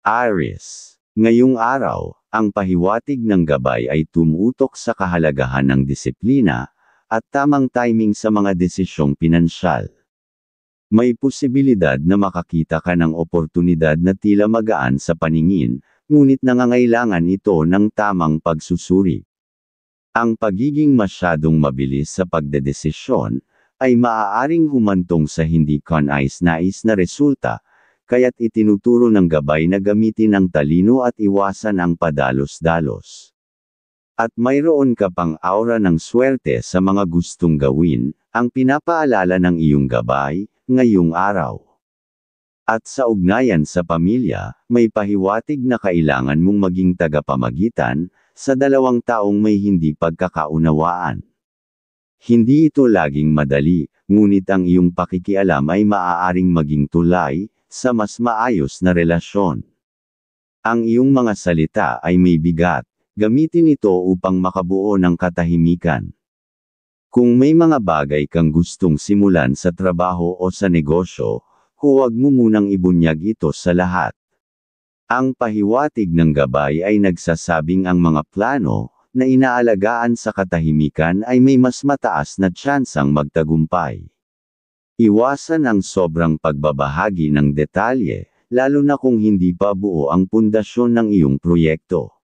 Aries. Ngayong araw, ang pahiwatig ng gabay ay tumutok sa kahalagahan ng disiplina, at tamang timing sa mga desisyong pinansyal. May posibilidad na makakita ka ng oportunidad na tila magaan sa paningin, ngunit nangangailangan ito ng tamang pagsusuri. Ang pagiging masyadong mabilis sa pagdedesisyon, ay maaaring humantong sa hindi kanais-nais na resulta, kaya't itinuturo ng gabay na gamitin ang talino at iwasan ang padalos-dalos. At mayroon ka pang aura ng swerte sa mga gustong gawin, ang pinapaalala ng iyong gabay, ngayong araw. At sa ugnayan sa pamilya, may pahiwatig na kailangan mong maging tagapamagitan, sa dalawang taong may hindi pagkakaunawaan. Hindi ito laging madali, ngunit ang iyong pakikialam ay maaaring maging tulay, sa mas maayos na relasyon. Ang iyong mga salita ay may bigat, gamitin ito upang makabuo ng katahimikan. Kung may mga bagay kang gustong simulan sa trabaho o sa negosyo, huwag mo munang ibunyag ito sa lahat. Ang pahiwatig ng gabay ay nagsasabing ang mga plano, na inaalagaan sa katahimikan ay may mas mataas na tsansang magtagumpay. Iwasan ang sobrang pagbabahagi ng detalye, lalo na kung hindi pa buo ang pundasyon ng iyong proyekto.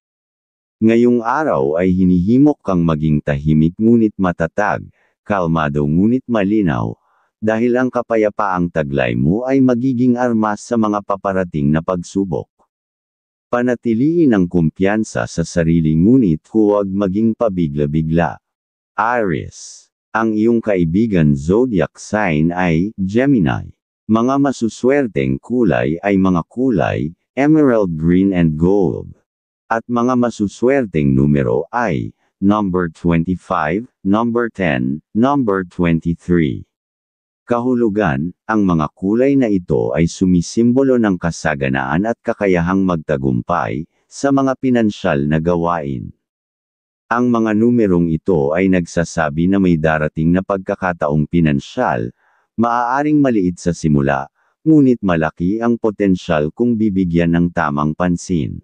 Ngayong araw ay hinihimok kang maging tahimik ngunit matatag, kalmado ngunit malinaw, dahil ang kapayapaang taglay mo ay magiging armas sa mga paparating na pagsubok. Panatilihin ang kumpiyansa sa sarili ngunit huwag maging pabigla-bigla. Aries. Ang iyong kaibigan zodiac sign ay Gemini. Mga masuswerteng kulay ay mga kulay, emerald green and gold. At mga masuswerteng numero ay, number 25, number 10, number 23. Kahulugan, ang mga kulay na ito ay sumisimbolo ng kasaganaan at kakayahang magtagumpay, sa mga pinansyal na gawain. Ang mga numerong ito ay nagsasabi na may darating na pagkakataong pinansyal, maaaring maliit sa simula, ngunit malaki ang potensyal kung bibigyan ng tamang pansin.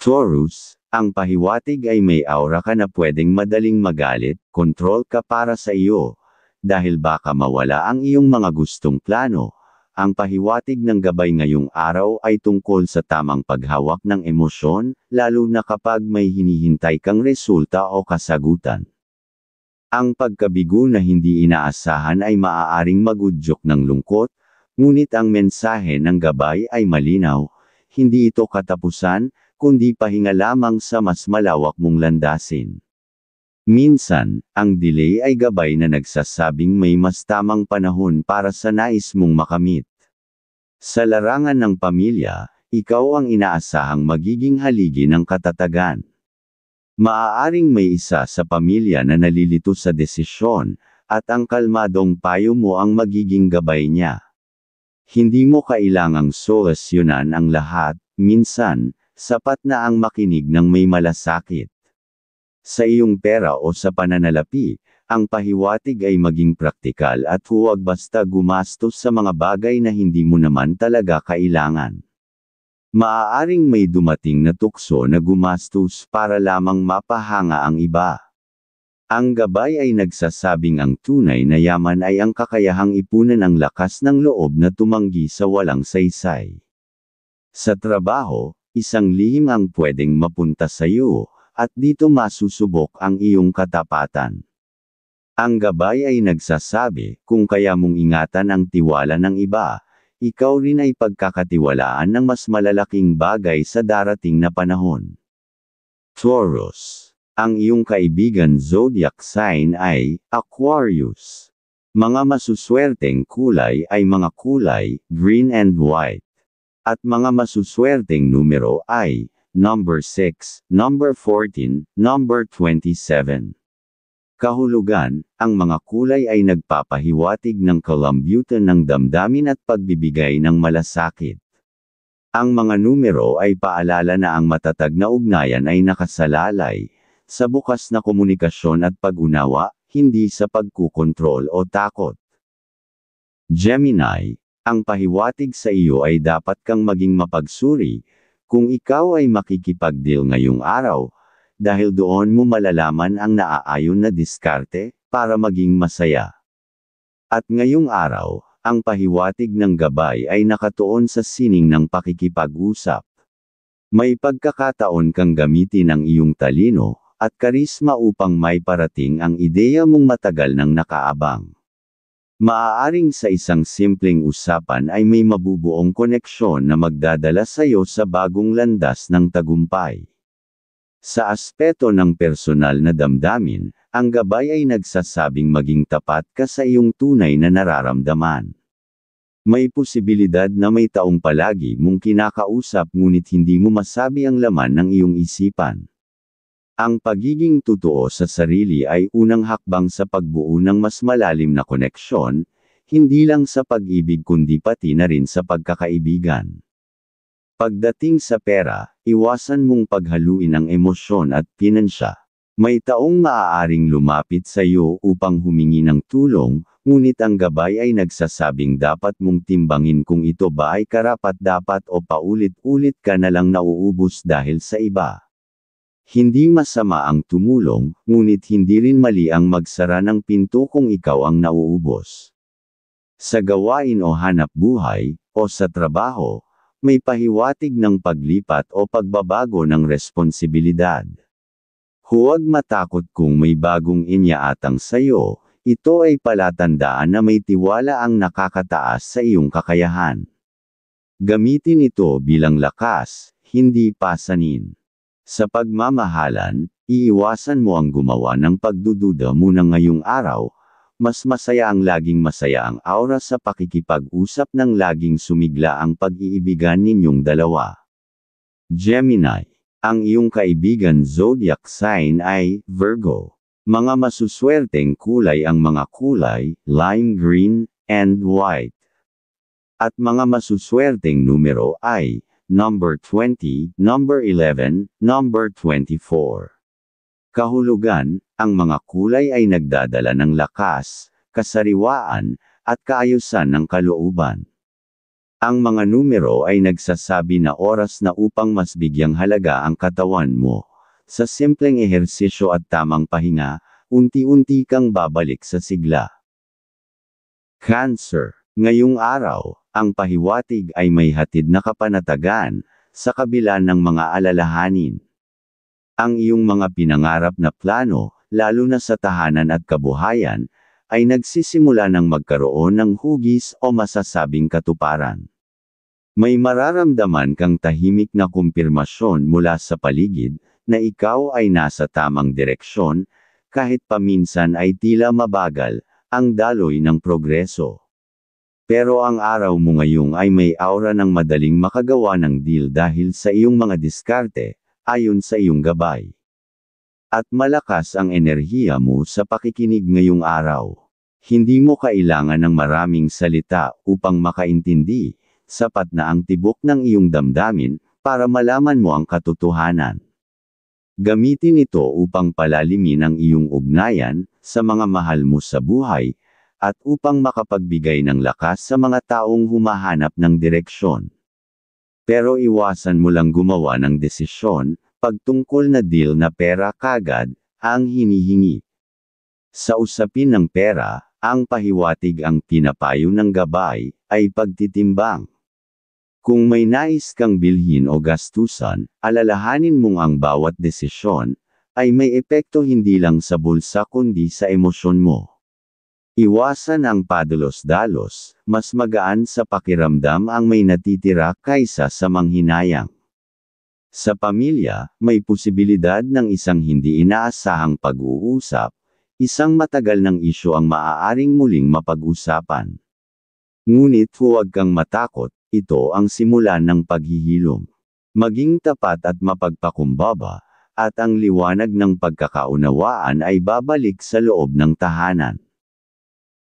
Taurus, ang pahiwatig ay may aura ka na pwedeng madaling magalit, kontrol ka para sa iyo, dahil baka mawala ang iyong mga gustong plano. Ang pahiwatig ng gabay ngayong araw ay tungkol sa tamang paghawak ng emosyon, lalo na kapag may hinihintay kang resulta o kasagutan. Ang pagkabigo na hindi inaasahan ay maaaring magudyok ng lungkot, ngunit ang mensahe ng gabay ay malinaw, hindi ito katapusan, kundi pahinga lamang sa mas malawak mong landasin. Minsan, ang delay ay gabay na nagsasabing may mas tamang panahon para sa nais mong makamit. Sa larangan ng pamilya, ikaw ang inaasahang magiging haligi ng katatagan. Maaaring may isa sa pamilya na nalilito sa desisyon, at ang kalmadong payo mo ang magiging gabay niya. Hindi mo kailangang solusyonan ang lahat, minsan, sapat na ang makinig ng may malasakit. Sa iyong pera o sa pananalapi, ang pahiwatig ay maging praktikal at huwag basta gumastos sa mga bagay na hindi mo naman talaga kailangan. Maaaring may dumating na tukso na gumastos para lamang mapahanga ang iba. Ang gabay ay nagsasabing ang tunay na yaman ay ang kakayahang ipunan ang lakas ng loob na tumanggi sa walang saysay. Sa trabaho, isang lihim ang pwedeng mapunta sa iyo, at dito masusubok ang iyong katapatan. Ang gabay ay nagsasabi, kung kaya mong ingatan ang tiwala ng iba, ikaw rin ay pagkakatiwalaan ng mas malalaking bagay sa darating na panahon. Taurus. Ang iyong kaibigan zodiac sign ay Aquarius. Mga masuswerteng kulay ay mga kulay, green and white. At mga masuswerteng numero ay, number 6, number 14, number 27. Kahulugan, ang mga kulay ay nagpapahiwatig ng kalambutan ng damdamin at pagbibigay ng malasakit. Ang mga numero ay paalala na ang matatag na ugnayan ay nakasalalay, sa bukas na komunikasyon at pag-unawa, hindi sa pagkukontrol o takot. Gemini. Ang pahiwatig sa iyo ay dapat kang maging mapagsuri, kung ikaw ay makikipag-deal ngayong araw, dahil doon mo malalaman ang naaayon na diskarte, para maging masaya. At ngayong araw, ang pahiwatig ng gabay ay nakatuon sa sining ng pakikipag-usap. May pagkakataon kang gamitin ang iyong talino, at karisma upang may parating ang ideya mong matagal nang nakaabang. Maaaring sa isang simpleng usapan ay may mabubuong koneksyon na magdadala sa iyo sa bagong landas ng tagumpay. Sa aspeto ng personal na damdamin, ang gabay ay nagsasabing maging tapat ka sa iyong tunay na nararamdaman. May posibilidad na may taong palagi mong kinakausap ngunit hindi mo masabi ang laman ng iyong isipan. Ang pagiging totoo sa sarili ay unang hakbang sa pagbuo ng mas malalim na koneksyon, hindi lang sa pag-ibig kundi pati na rin sa pagkakaibigan. Pagdating sa pera, iwasan mong paghaluin ang emosyon at pinansya. May taong maaaring lumapit sa iyo upang humingi ng tulong, ngunit ang gabay ay nagsasabing dapat mong timbangin kung ito ba ay karapat-dapat o paulit-ulit ka na lang nauubos dahil sa iba. Hindi masama ang tumulong, ngunit hindi rin mali ang magsara ng pinto kung ikaw ang nauubos. Sa gawain o hanap buhay, o sa trabaho, may pahiwatig ng paglipat o pagbabago ng responsibilidad. Huwag matakot kung may bagong inyaatang sayo, ito ay palatandaan na may tiwala ang nakakataas sa iyong kakayahan. Gamitin ito bilang lakas, hindi pasanin. Sa pagmamahalan, iiwasan mo ang gumawa ng pagdududa muna ngayong araw, mas masaya ang laging masaya ang aura sa pakikipag-usap ng laging sumigla ang pag-iibigan ninyong dalawa. Gemini, ang iyong kaibigan zodiac sign ay Virgo. Mga masuswerteng kulay ang mga kulay, lime green, and white. At mga masuswerteng numero ay number 20, number 11, number 24. Kahulugan, ang mga kulay ay nagdadala ng lakas, kasariwaan, at kaayusan ng kalooban. Ang mga numero ay nagsasabi na oras na upang mas bigyang halaga ang katawan mo. Sa simpleng ehersisyo at tamang pahinga, unti-unti kang babalik sa sigla. Cancer, ngayong araw, ang pahiwatig ay may hatid na kapanatagan, sa kabila ng mga alalahanin. Ang iyong mga pinangarap na plano, lalo na sa tahanan at kabuhayan, ay nagsisimula ng magkaroon ng hugis o masasabing katuparan. May mararamdaman kang tahimik na kumpirmasyon mula sa paligid, na ikaw ay nasa tamang direksyon, kahit paminsan ay tila mabagal, ang daloy ng progreso. Pero ang araw mo ngayong ay may aura ng madaling makagawa ng deal dahil sa iyong mga diskarte, ayon sa iyong gabay. At malakas ang enerhiya mo sa pakikinig ngayong araw. Hindi mo kailangan ng maraming salita upang makaintindi, sapat na ang tibok ng iyong damdamin, para malaman mo ang katotohanan. Gamitin ito upang palalimin ang iyong ugnayan, sa mga mahal mo sa buhay, at upang makapagbigay ng lakas sa mga taong humahanap ng direksyon. Pero iwasan mo lang gumawa ng desisyon, pagtungkol na deal na pera kagad, ang hinihingi. Sa usapin ng pera, ang pahiwatig ang pinapayo ng gabay, ay pagtitimbang. Kung may nais kang bilhin o gastusan, alalahanin mong ang bawat desisyon, ay may epekto hindi lang sa bulsa kundi sa emosyon mo. Iwasan ang padalos-dalos, mas magaan sa pakiramdam ang may natitira kaysa sa manghinayang. Sa pamilya, may posibilidad ng isang hindi inaasahang pag-uusap, isang matagal ng isyu ang maaaring muling mapag-usapan. Ngunit huwag kang matakot, ito ang simulan ng paghihilom. Maging tapat at mapagpakumbaba, at ang liwanag ng pagkakaunawaan ay babalik sa loob ng tahanan.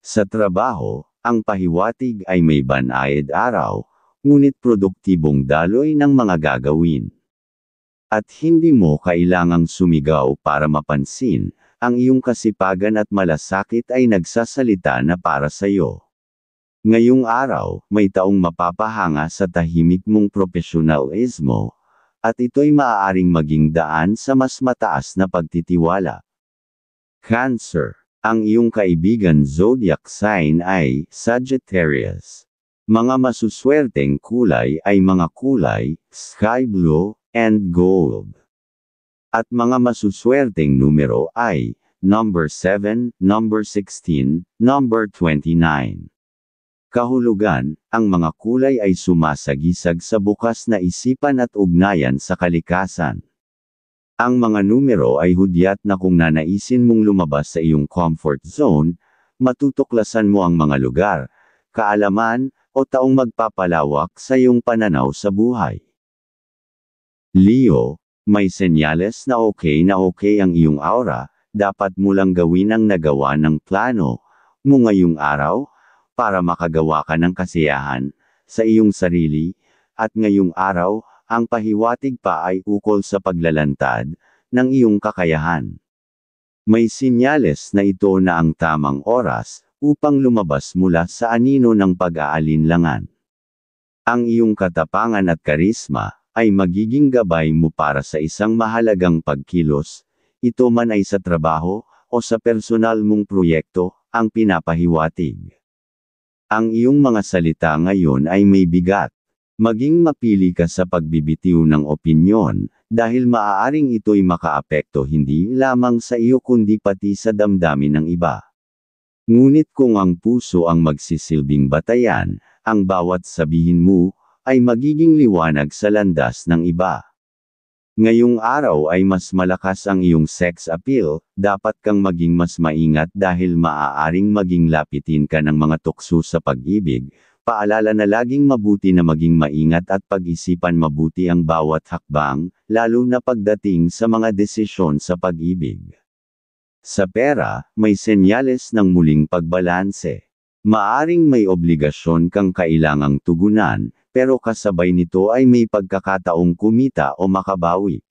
Sa trabaho, ang pahiwatig ay may banayad araw, ngunit produktibong daloy ng mga gagawin. At hindi mo kailangang sumigaw para mapansin, ang iyong kasipagan at malasakit ay nagsasalita na para sa iyo. Ngayong araw, may taong mapapahanga sa tahimik mong profesionalismo, at ito'y maaaring maging daan sa mas mataas na pagtitiwala. Cancer. Ang iyong kaibigan zodiac sign ay Sagittarius. Mga masuswerteng kulay ay mga kulay, sky blue, and gold. At mga masuswerteng numero ay, number 7, number 16, number 29. Kahulugan, ang mga kulay ay sumasagisag sa bukas na isipan at ugnayan sa kalikasan. Ang mga numero ay hudyat na kung nanaisin mong lumabas sa iyong comfort zone, matutuklasan mo ang mga lugar, kaalaman, o taong magpapalawak sa iyong pananaw sa buhay. Leo, may senyales na okay ang iyong aura, dapat mo lang gawin ang nagawa ng plano mo ngayong araw, para makagawa ka ng kasiyahan sa iyong sarili, at ngayong araw, ang pahiwatig pa ay ukol sa paglalantad ng iyong kakayahan. May sinyales na ito na ang tamang oras upang lumabas mula sa anino ng pag-aalinlangan. Ang iyong katapangan at karisma ay magiging gabay mo para sa isang mahalagang pagkilos, ito man ay sa trabaho o sa personal mong proyekto, ang pinapahiwatig. Ang iyong mga salita ngayon ay may bigat. Maging mapili ka sa pagbibitiw ng opinyon, dahil maaaring ito'y makaapekto hindi lamang sa iyo kundi pati sa damdamin ng iba. Ngunit kung ang puso ang magsisilbing batayan, ang bawat sabihin mo, ay magiging liwanag sa landas ng iba. Ngayong araw ay mas malakas ang iyong sex appeal, dapat kang maging mas maingat dahil maaaring maging lapitin ka ng mga tukso sa pag-ibig. Paalala na laging mabuti na maging maingat at pag-isipan mabuti ang bawat hakbang, lalo na pagdating sa mga desisyon sa pag-ibig. Sa pera, may senyales ng muling pagbalanse. Maaring may obligasyon kang kailangang tugunan, pero kasabay nito ay may pagkakataong kumita o makabawi.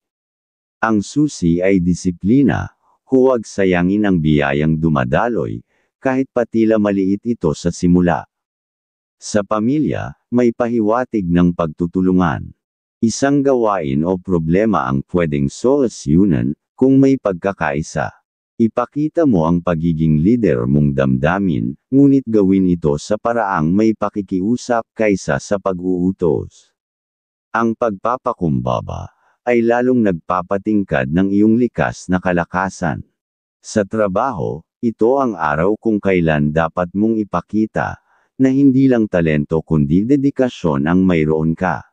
Ang susi ay disiplina, huwag sayangin ang biyayang dumadaloy, kahit patila maliit ito sa simula. Sa pamilya, may pahiwatig ng pagtutulungan. Isang gawain o problema ang pwedeng solusyonan, kung may pagkakaisa. Ipakita mo ang pagiging leader mong damdamin, ngunit gawin ito sa paraang may pakikiusap kaysa sa pag-uutos. Ang pagpapakumbaba ay lalong nagpapatingkad ng iyong likas na kalakasan. Sa trabaho, ito ang araw kung kailan dapat mong ipakita na hindi lang talento kundi dedikasyon ang mayroon ka.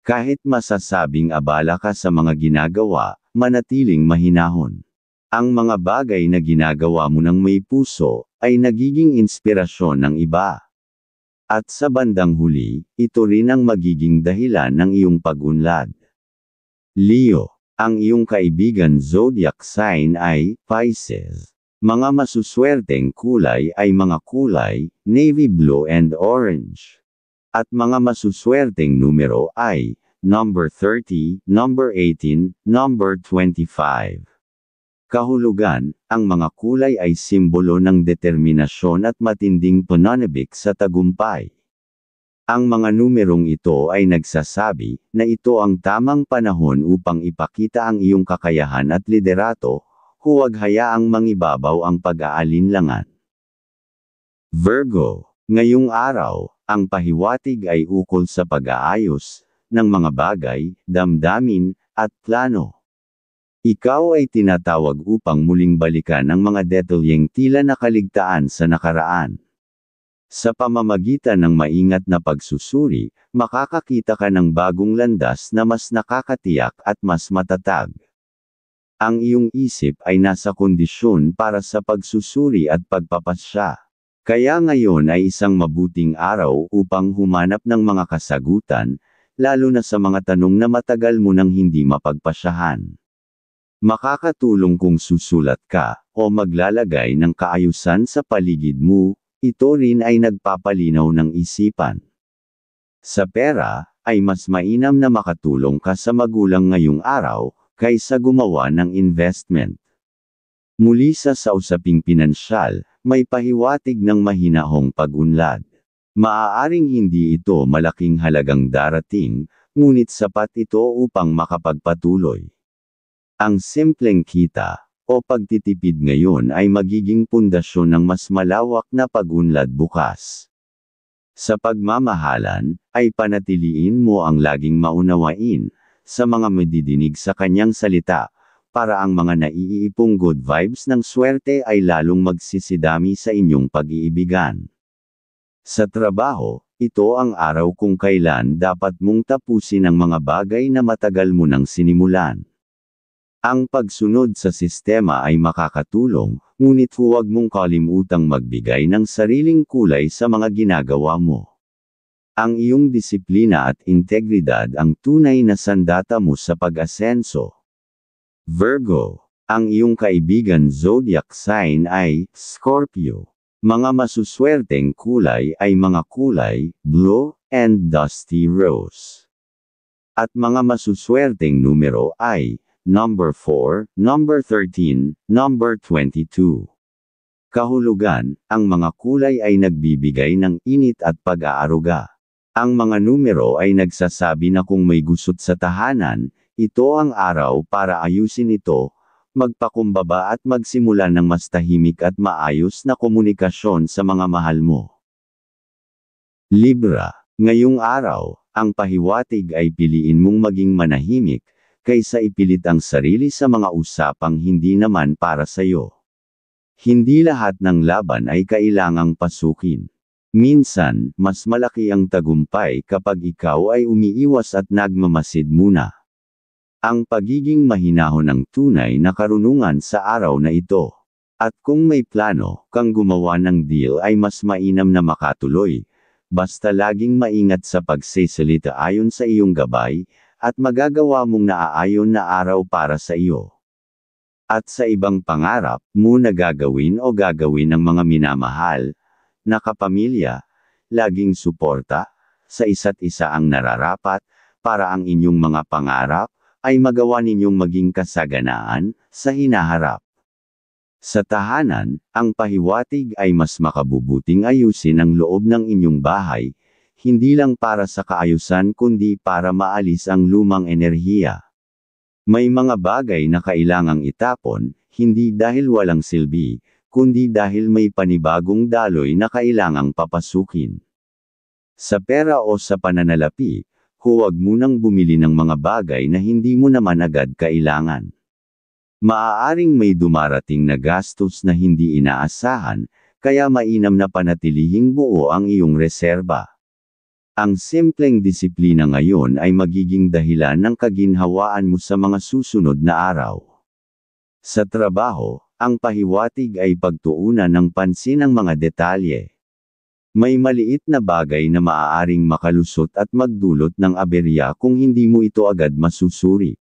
Kahit masasabing abala ka sa mga ginagawa, manatiling mahinahon. Ang mga bagay na ginagawa mo ng may puso, ay nagiging inspirasyon ng iba. At sa bandang huli, ito rin ang magiging dahilan ng iyong pag-unlad. Leo, ang iyong kaibigan zodiac sign ay Pisces. Mga masuswerteng kulay ay mga kulay, navy blue and orange. At mga masuswerteng numero ay, number 30, number 18, number 25. Kahulugan, ang mga kulay ay simbolo ng determinasyon at matinding pananabik sa tagumpay. Ang mga numerong ito ay nagsasabi na ito ang tamang panahon upang ipakita ang iyong kakayahan at liderato, huwag hayaang mangibabaw ang pag-aalinlangan. Virgo, ngayong araw, ang pahiwatig ay ukol sa pag-aayos ng mga bagay, damdamin, at plano. Ikaw ay tinatawag upang muling balikan ang mga detalyeng tila nakaligtaan sa nakaraan. Sa pamamagitan ng maingat na pagsusuri, makakakita ka ng bagong landas na mas nakakatiyak at mas matatag. Ang iyong isip ay nasa kondisyon para sa pagsusuri at pagpapasya. Kaya ngayon ay isang mabuting araw upang humanap ng mga kasagutan, lalo na sa mga tanong na matagal mo nang hindi mapagpasyahan. Makakatulong kung susulat ka, o maglalagay ng kaayusan sa paligid mo, ito rin ay nagpapalinaw ng isipan. Sa pera, ay mas mainam na makatulong ka sa magulang ngayong araw, kaysa gumawa ng investment. Muli sa usaping pinansyal, may pahiwatig ng mahinahong pag-unlad. Maaaring hindi ito malaking halagang darating, ngunit sapat ito upang makapagpatuloy. Ang simpleng kita, o pagtitipid ngayon ay magiging pundasyon ng mas malawak na pag-unlad bukas. Sa pagmamahalan, ay panatiliin mo ang laging maunawain, sa mga madidinig sa kanyang salita, para ang mga naiipong good vibes ng swerte ay lalong magsisidami sa inyong pag-iibigan. Sa trabaho, ito ang araw kung kailan dapat mong tapusin ang mga bagay na matagal mo nang sinimulan. Ang pagsunod sa sistema ay makakatulong, ngunit huwag mong kalimutang magbigay ng sariling kulay sa mga ginagawa mo. Ang iyong disiplina at integridad ang tunay na sandata mo sa pag-asenso. Virgo, ang iyong kaibigan zodiac sign ay Scorpio. Mga masuswerteng kulay ay mga kulay blue and dusty rose. At mga masuswerteng numero ay number 4, number 13, number 22. Kahulugan, ang mga kulay ay nagbibigay ng init at pag-aaruga. Ang mga numero ay nagsasabi na kung may gusot sa tahanan, ito ang araw para ayusin ito, magpakumbaba at magsimula ng mas tahimik at maayos na komunikasyon sa mga mahal mo. Libra, ngayong araw, ang pahiwatig ay piliin mong maging manahimik, kaysa ipilit ang sarili sa mga usapang hindi naman para sa iyo. Hindi lahat ng laban ay kailangang pasukin. Minsan, mas malaki ang tagumpay kapag ikaw ay umiiwas at nagmamasid muna. Ang pagiging mahinahon ng tunay na karunungan sa araw na ito. At kung may plano kang gumawa ng deal ay mas mainam na makatuloy, basta laging maingat sa pagsisalita ayon sa iyong gabay, at magagawa mong naaayon na araw para sa iyo. At sa ibang pangarap mo na gagawin o gagawin ng mga minamahal, na kapamilya, laging suporta, sa isa't isa ang nararapat, para ang inyong mga pangarap, ay magawa ninyong maging kasaganaan, sa hinaharap. Sa tahanan, ang pahiwatig ay mas makabubuting ayusin ang loob ng inyong bahay, hindi lang para sa kaayusan kundi para maalis ang lumang enerhiya. May mga bagay na kailangang itapon, hindi dahil walang silbi, kundi dahil may panibagong daloy na kailangang papasukin. Sa pera o sa pananalapi, huwag munang bumili ng mga bagay na hindi mo naman agad kailangan. Maaaring may dumarating na gastos na hindi inaasahan, kaya mainam na panatilihing buo ang iyong reserba. Ang simpleng disiplina ngayon ay magiging dahilan ng kaginhawaan mo sa mga susunod na araw. Sa trabaho, ang pahiwatig ay pagtuunan ng pansin ang mga detalye. May maliit na bagay na maaaring makalusot at magdulot ng aberya kung hindi mo ito agad masusuri.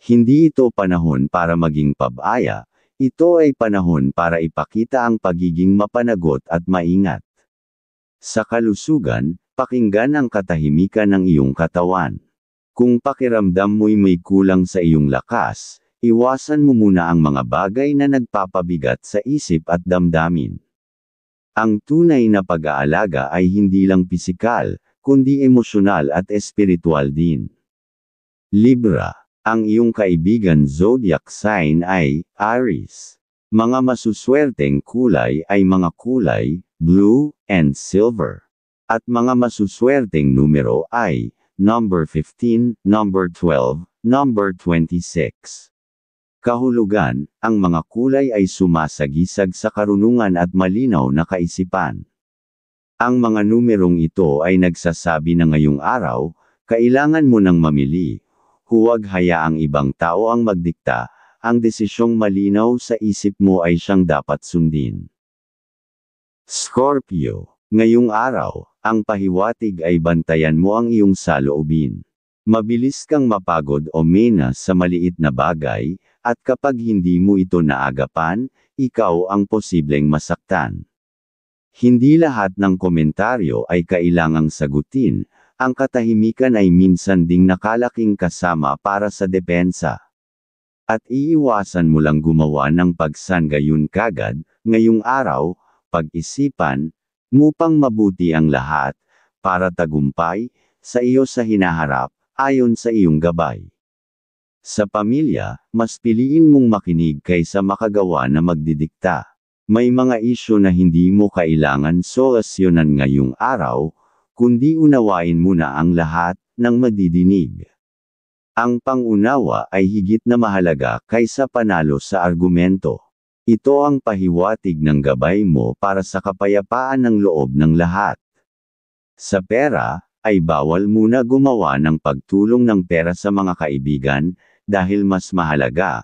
Hindi ito panahon para maging pabaya, ito ay panahon para ipakita ang pagiging mapanagot at maingat. Sa kalusugan, pakinggan ang katahimikan ng iyong katawan. Kung pakiramdam mo'y may kulang sa iyong lakas, iwasan mo muna ang mga bagay na nagpapabigat sa isip at damdamin. Ang tunay na pag-aalaga ay hindi lang pisikal, kundi emosyonal at espiritual din. Libra, ang iyong kaibigan zodiac sign ay Aries. Mga masuswerteng kulay ay mga kulay blue and silver. At mga masuswerteng numero ay number 15, number 12, number 26. Kahulugan, ang mga kulay ay sumasagisag sa karunungan at malinaw na kaisipan. Ang mga numerong ito ay nagsasabi na ngayong araw, kailangan mo nang mamili. Huwag hayaang ibang tao ang magdikta, ang desisyong malinaw sa isip mo ay siyang dapat sundin. Scorpio, ngayong araw, ang pahiwatig ay bantayan mo ang iyong saloobin. Mabilis kang mapagod o mena sa maliit na bagay, at kapag hindi mo ito naagapan, ikaw ang posibleng masaktan. Hindi lahat ng komentaryo ay kailangang sagutin, ang katahimikan ay minsan ding nakalaking kasama para sa depensa. At iiwasan mo lang gumawa ng pagsangayon kagad, ngayong araw, pag-isipan, Mupang mabuti ang lahat, para tagumpay, sa iyo sa hinaharap, ayon sa iyong gabay. Sa pamilya, mas piliin mong makinig kaysa makagawa na magdidikta. May mga isyu na hindi mo kailangan solusyonan ngayong araw, kundi unawain mo na ang lahat ng madidinig. Ang pangunawa ay higit na mahalaga kaysa panalo sa argumento. Ito ang pahiwatig ng gabay mo para sa kapayapaan ng loob ng lahat. Sa pera, ay bawal muna gumawa ng pagtulong ng pera sa mga kaibigan, dahil mas mahalaga,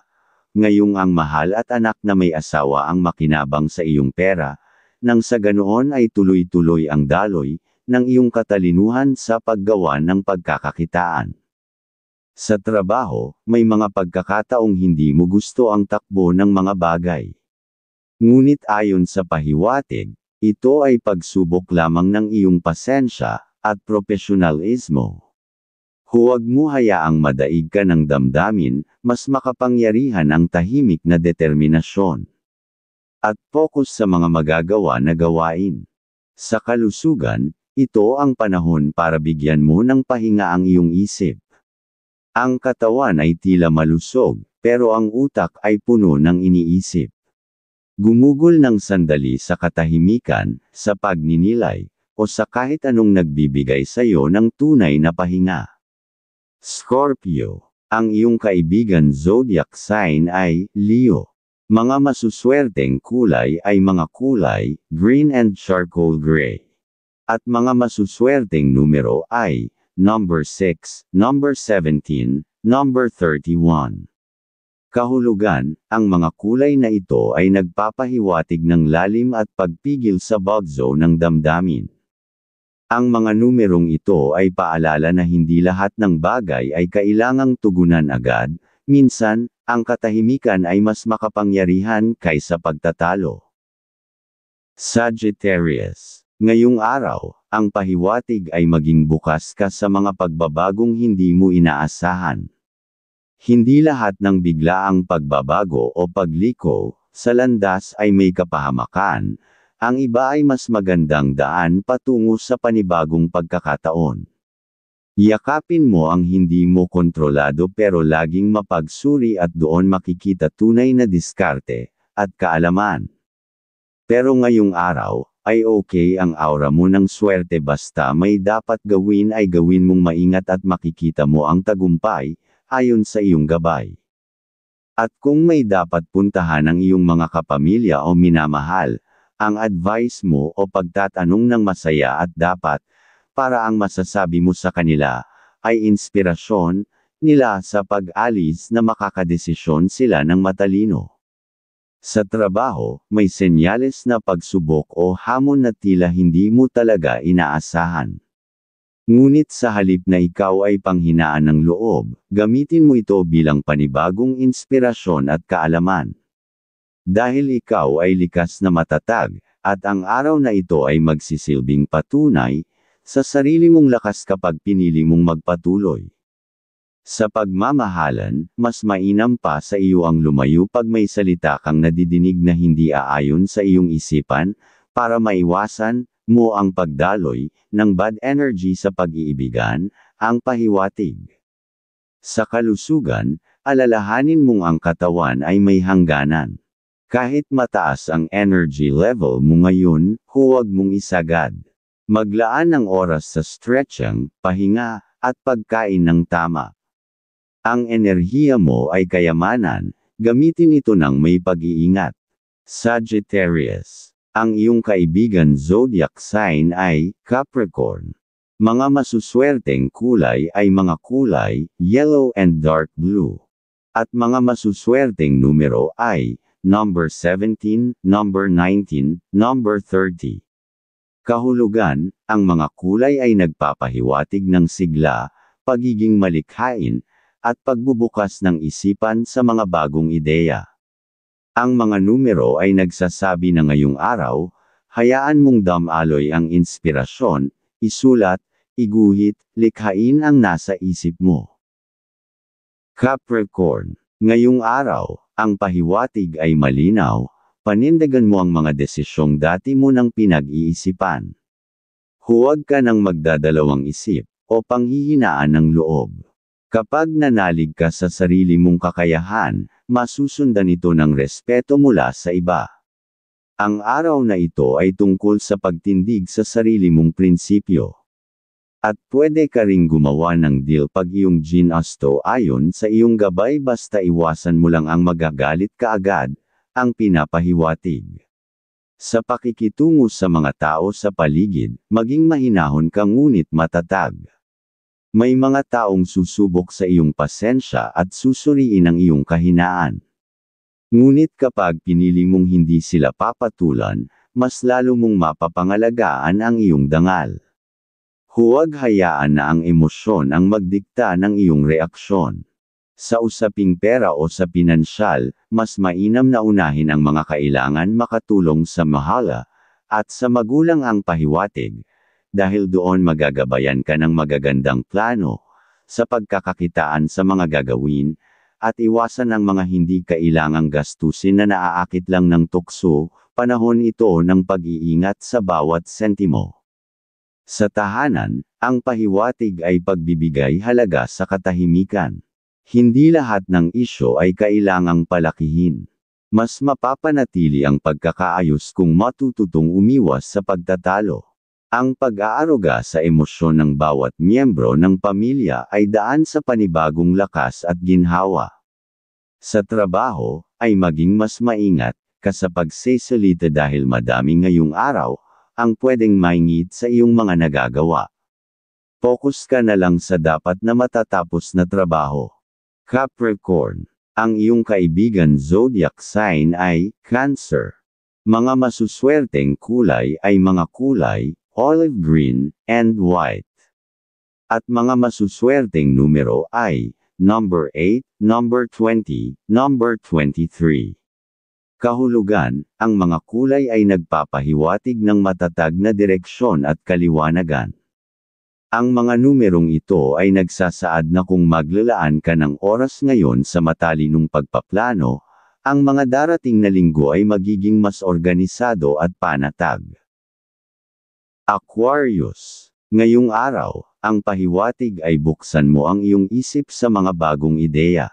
ngayong ang mahal at anak na may asawa ang makinabang sa iyong pera, nang sa ganoon ay tuloy-tuloy ang daloy, ng iyong katalinuhan sa paggawa ng pagkakakitaan. Sa trabaho, may mga pagkakataong hindi mo gusto ang takbo ng mga bagay. Ngunit ayon sa pahiwatig, ito ay pagsubok lamang ng iyong pasensya, at profesionalismo. Huwag mo hayaang madaig ka ng damdamin, mas makapangyarihan ang tahimik na determinasyon. At focus sa mga magagawa na gawain. Sa kalusugan, ito ang panahon para bigyan mo ng pahinga ang iyong isip. Ang katawan ay tila malusog, pero ang utak ay puno ng iniisip. Gumugol ng sandali sa katahimikan, sa pagninilay, o sa kahit anong nagbibigay sa iyo ng tunay na pahinga. Scorpio, ang iyong kaibigan zodiac sign ay Leo. Mga masuswerteng kulay ay mga kulay, green and charcoal gray. At mga masuswerteng numero ay, number 6, number 17, number 31. Kahulugan, ang mga kulay na ito ay nagpapahiwatig ng lalim at pagpigil sa bugzo ng damdamin. Ang mga numerong ito ay paalala na hindi lahat ng bagay ay kailangang tugunan agad, minsan, ang katahimikan ay mas makapangyarihan kaysa pagtatalo. Sagittarius, ngayong araw, ang pahiwatig ay maging bukas ka sa mga pagbabagong hindi mo inaasahan. Hindi lahat ng biglaang pagbabago o pagliko sa landas ay may kapahamakan. Ang iba ay mas magandang daan patungo sa panibagong pagkakataon. Yakapin mo ang hindi mo kontrolado pero laging mapagsuri at doon makikita tunay na diskarte at kaalaman. Pero ngayong araw, ay okay ang aura mo ng swerte basta may dapat gawin ay gawin mong maingat at makikita mo ang tagumpay, ayon sa iyong gabay. At kung may dapat puntahan ang iyong mga kapamilya o minamahal, ang advice mo o pagtatanong ng masaya at dapat, para ang masasabi mo sa kanila, ay inspirasyon nila sa pag-alis na makakadesisyon sila ng matalino. Sa trabaho, may senyales na pagsubok o hamon na tila hindi mo talaga inaasahan. Ngunit sa halip na ikaw ay panghinaan ng loob, gamitin mo ito bilang panibagong inspirasyon at kaalaman. Dahil ikaw ay likas na matatag, at ang araw na ito ay magsisilbing patunay, sa sarili mong lakas kapag pinili mong magpatuloy. Sa pagmamahalan, mas mainam pa sa iyo ang lumayo pag may salita kang nadidinig na hindi aayon sa iyong isipan, para maiwasan mo ang pagdaloy ng bad energy sa pag-iibigan, ang pahiwatig. Sa kalusugan, alalahanin mong ang katawan ay may hangganan. Kahit mataas ang energy level mo ngayon, huwag mong isagad. Maglaan ng oras sa stretching, pahinga, at pagkain ng tama. Ang enerhiya mo ay kayamanan, gamitin ito ng may pag-iingat. Sagittarius, ang iyong kaibigan zodiac sign ay Capricorn. Mga masuswerteng kulay ay mga kulay, yellow and dark blue. At mga masuswerteng numero ay, number 17, number 19, number 30. Kahulugan, ang mga kulay ay nagpapahiwatig ng sigla, pagiging malikhain, at pagbubukas ng isipan sa mga bagong ideya. Ang mga numero ay nagsasabi na ngayong araw, hayaan mong damaloy ang inspirasyon, isulat, iguhit, likhain ang nasa isip mo. Capricorn, ngayong araw, ang pahiwatig ay malinaw, Panindigan mo ang mga desisyong dati mo nang pinag-iisipan. Huwag ka nang magdadalawang isip, o panghihinaan ng loob. Kapag nanalig ka sa sarili mong kakayahan, masusundan ito ng respeto mula sa iba. Ang araw na ito ay tungkol sa pagtindig sa sarili mong prinsipyo. At pwede ka ring gumawa ng deal pag iyong ginasto ayon sa iyong gabay basta iwasan mo lang ang magagalit kaagad, ang pinapahiwatig. Sa pakikitungo sa mga tao sa paligid, maging mahinahon ka ngunit matatag. May mga taong susubok sa iyong pasensya at susuriin ang iyong kahinaan. Ngunit kapag pinili mong hindi sila papatulan, mas lalo mong mapapangalagaan ang iyong dangal. Huwag hayaan na ang emosyon ang magdikta ng iyong reaksyon. Sa usaping pera o sa pinansyal, mas mainam na unahin ang mga kailangan makatulong sa mahala, at sa magulang ang pahiwatig, dahil doon magagabayan ka ng magagandang plano, sa pagkakakitaan sa mga gagawin, at iwasan ang mga hindi kailangang gastusin na naaakit lang ng tukso, panahon ito ng pag-iingat sa bawat sentimo. Sa tahanan, ang pahiwatig ay pagbibigay halaga sa katahimikan. Hindi lahat ng isyo ay kailangang palakihin. Mas mapapanatili ang pagkakaayos kung matututong umiwas sa pagtatalo. Ang pag-aaruga sa emosyon ng bawat miyembro ng pamilya ay daan sa panibagong lakas at ginhawa. Sa trabaho, ay maging mas maingat ka sa pagsesalita dahil madami ngayong araw ang pwedeng maingit sa iyong mga nagagawa. Focus ka na lang sa dapat na matatapos na trabaho. Capricorn. Ang iyong kaibigan zodiac sign ay Cancer. Mga masuswerteng kulay ay mga kulay olive green and white. At mga masuswerteng numero ay number 8, number 20, number 23. Kahulugan, ang mga kulay ay nagpapahiwatig ng matatag na direksyon at kaliwanagan. Ang mga numerong ito ay nagsasaad na kung maglalaan ka ng oras ngayon sa matalinong pagpaplano, ang mga darating na linggo ay magiging mas organisado at panatag. Aquarius. Ngayong araw, ang pahiwatig ay buksan mo ang iyong isip sa mga bagong ideya.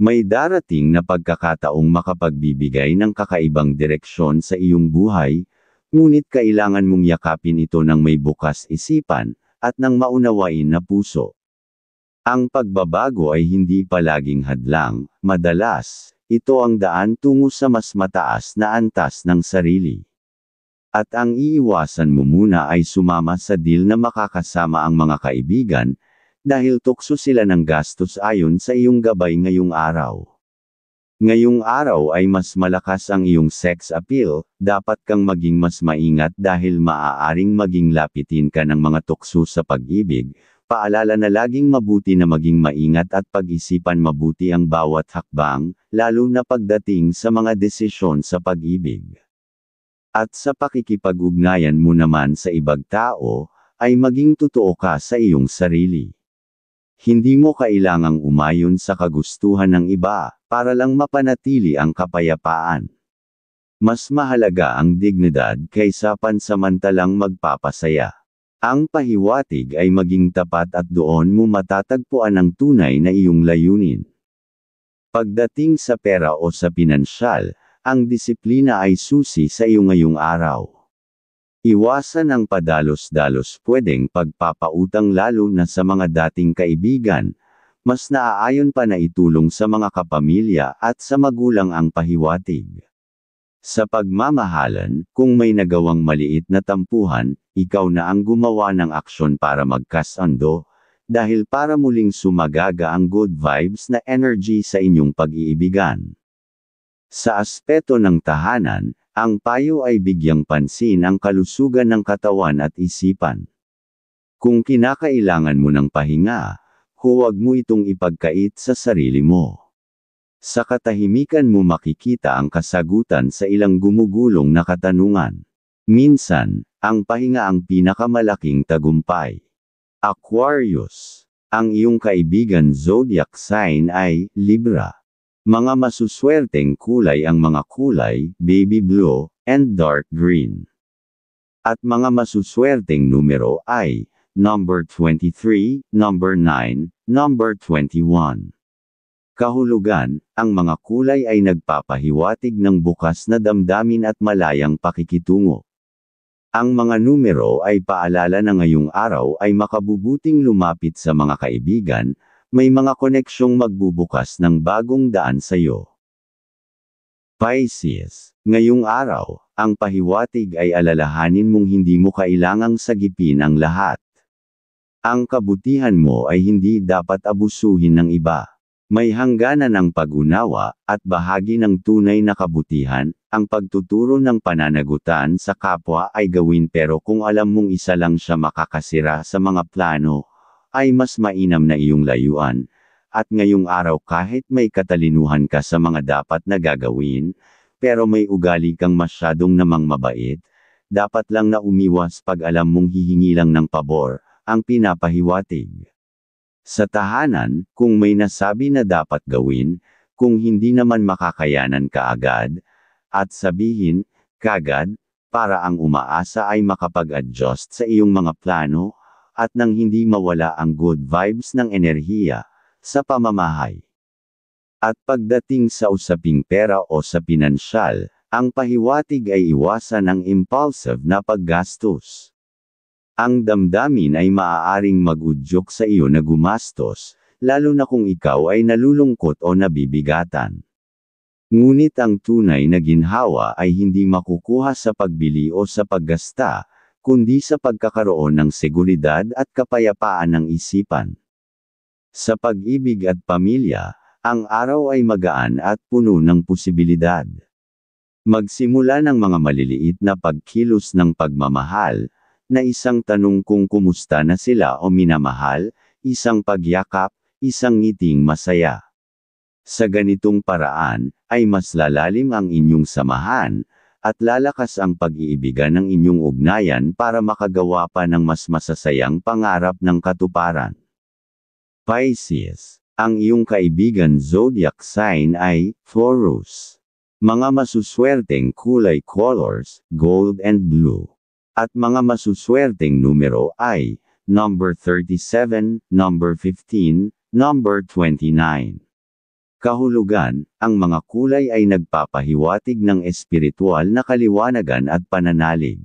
May darating na pagkakataong makapagbibigay ng kakaibang direksyon sa iyong buhay, ngunit kailangan mong yakapin ito ng may bukas isipan, at ng maunawain na puso. Ang pagbabago ay hindi palaging hadlang, madalas, ito ang daan tungo sa mas mataas na antas ng sarili. At ang iiwasan mo muna ay sumama sa deal na makakasama ang mga kaibigan, dahil tukso sila ng gastos ayon sa iyong gabay ngayong araw. Ngayong araw ay mas malakas ang iyong sex appeal, dapat kang maging mas maingat dahil maaaring maging lapitin ka ng mga tukso sa pag-ibig. Paalala na laging mabuti na maging maingat at pag-isipan mabuti ang bawat hakbang, lalo na pagdating sa mga desisyon sa pag-ibig. At sa pakikipag-ugnayan mo naman sa ibang tao, ay maging totoo ka sa iyong sarili. Hindi mo kailangang umayon sa kagustuhan ng iba, para lang mapanatili ang kapayapaan. Mas mahalaga ang dignidad kaysa pansamantalang magpapasaya. Ang pahiwatig ay maging tapat at doon mo matatagpuan ang tunay na iyong layunin. Pagdating sa pera o sa pinansyal, ang disiplina ay susi sa iyo ngayong araw. Iwasan ang padalos-dalos pwedeng pagpapautang lalo na sa mga dating kaibigan, mas naaayon pa na itulong sa mga kapamilya at sa magulang ang pahiwatig. Sa pagmamahalan, kung may nagawang maliit na tampuhan, ikaw na ang gumawa ng aksyon para magkasundo, dahil para muling sumagaga ang good vibes na energy sa inyong pag-iibigan. Sa aspeto ng tahanan, ang payo ay bigyang pansin ang kalusugan ng katawan at isipan. Kung kinakailangan mo ng pahinga, huwag mo itong ipagkait sa sarili mo. Sa katahimikan mo makikita ang kasagutan sa ilang gumugulong na katanungan. Minsan, ang pahinga ang pinakamalaking tagumpay. Aquarius. Ang iyong kaibigan zodiac sign ay Libra. Mga masuswerteng kulay ang mga kulay, baby blue, and dark green. At mga masuswerteng numero ay, number 23, number 9, number 21. Kahulugan, ang mga kulay ay nagpapahiwatig ng bukas na damdamin at malayang pakikitungo. Ang mga numero ay paalala na ngayong araw ay makabubuting lumapit sa mga kaibigan, may mga koneksyong magbubukas ng bagong daan sa iyo. Pisces, ngayong araw, ang pahiwatig ay alalahanin mong hindi mo kailangang sagipin ang lahat. Ang kabutihan mo ay hindi dapat abusuhin ng iba. May hangganan ang pag-unawa, at bahagi ng tunay na kabutihan, ang pagtuturo ng pananagutan sa kapwa ay gawin pero kung alam mong isa lang siya makakasira sa mga plano, ay mas mainam na iyong layuan, at ngayong araw kahit may katalinuhan ka sa mga dapat na gagawin, pero may ugali kang masyadong namang mabait, dapat lang na umiwas pag alam mong hihingi lang ng pabor, ang pinapahiwatig. Sa tahanan, kung may nasabi na dapat gawin, kung hindi naman makakayanan kaagad, at sabihin, kagad, para ang umaasa ay makapag-adjust sa iyong mga plano, at nang hindi mawala ang good vibes ng enerhiya, sa pamamahay. At pagdating sa usaping pera o sa pinansyal, ang pahiwatig ay iwasan ang impulsive na paggastos. Ang damdamin ay maaaring mag-udyok sa iyo na gumastos, lalo na kung ikaw ay nalulungkot o nabibigatan. Ngunit ang tunay na ginhawa ay hindi makukuha sa pagbili o sa paggasta, kundi sa pagkakaroon ng seguridad at kapayapaan ng isipan. Sa pag-ibig at pamilya, ang araw ay magaan at puno ng posibilidad. Magsimula ng mga maliliit na pagkilos ng pagmamahal, na isang tanong kung kumusta na sila o minamahal, isang pagyakap, isang ngiting masaya. Sa ganitong paraan, ay mas lalalim ang inyong samahan, at lalakas ang pag-iibigan ng inyong ugnayan para makagawa pa ng mas masasayang pangarap ng katuparan. Pisces, ang iyong kaibigan zodiac sign ay Taurus. Mga masuswerteng kulay colors, gold and blue. At mga masuswerteng numero ay, number 37, number 15, number 29. Kahulugan, ang mga kulay ay nagpapahiwatig ng espiritual na kaliwanagan at pananalig.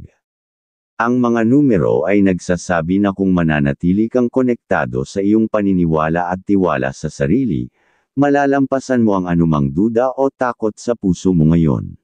Ang mga numero ay nagsasabi na kung mananatili kang konektado sa iyong paniniwala at tiwala sa sarili, malalampasan mo ang anumang duda o takot sa puso mo ngayon.